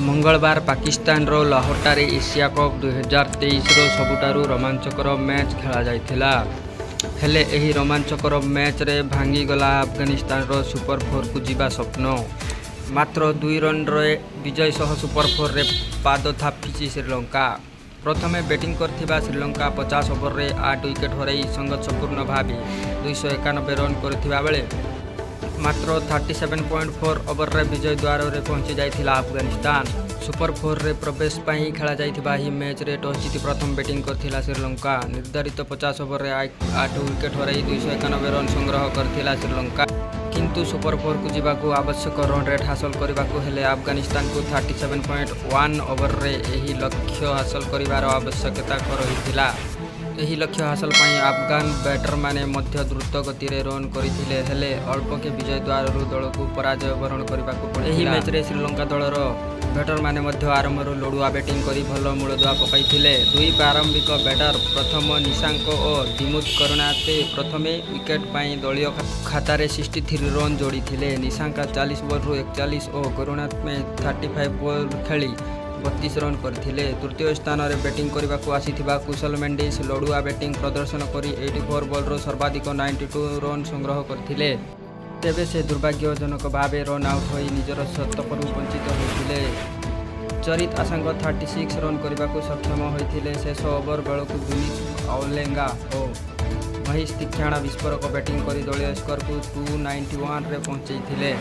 मंगलवार पाकिस्तान रो लाहौरटारे Asia cup 2023 रो सबुठारु रोमांचकर match खेला जाइथिला। हेले एही रोमांचकर मैच रे भांगी गला अफगानिस्तान रो सुपर 4 को जीवा स्वप्न। मात्र 2 रन रे विजय सह सुपर 4 रे पाद थापिछि श्रीलंका। प्रथमे बैटिंग करथिबा श्रीलंका 50 ओवर रे 8 विकेट हराई संघर्षपूर्ण भावे 291 रन करथिबा बेले मात्र 37.4 ओवर रे विजय द्वार रे पहुंची जाइथिला अफगानिस्तान। सुपर 4 रे प्रवेश पाई खेला जाइथिबा ही मैच रे टॉस जीति प्रथम बैटिंग करथिला श्रीलंका। निर्धारित 50 ओवर रे 8 विकेट हराई 291 रन संग्रह करथिला श्रीलंका। किंतु सुपर 4 को जीवाकू आवश्यक रन रेट हासिल करबाकू हेले अफगानिस्तान को 37.1 ओवर रे एही लक्ष्य हासिल करिवार आवश्यकता रहिथिला। एही लक्ष्य हासिल पाई अफगान बैटर माने मध्य द्रुत गति रे रन करथिले हेले अल्प के विजय द्वार दल को पराजय वरण करबाकू पड़े। एही मैच रे श्रीलंका दलर बैटर माने मध्य आरंभर लड़ुआ बैटिंग करी भल मूलदुआ पकाइथिले। दुई प्रारंभिक बैटर प्रथम निशांक और दिमुथ करुणाते प्रथमे विकेट पाई दलीय खातारे 63 रन जोड़ीथिले। निशांक 40 बॉल रु 41 और करुणात में 35 बॉल खेली 32 रन करथिले। तृतीय स्थान रे बैटिंग करबाकू आसीथिबा कुशल मेंडिस लड़ुआ बैटिंग प्रदर्शन करी 84 बॉल रो सर्वाधिक 92 रन संग्रह करथिले। तेबे से दुर्भाग्यजनक भावे रन आउट होई निजर शतकरू वंचित होइथिले। चरित आसांग 36 रन करबाकू सक्षम होइथिले। शेष ओवर बेलकू विनीत औलेंगा और महेश तीक्षाणा विस्फोरक बैटिंग करी दलीय स्कोर को 291 रे पहुंचैथिले।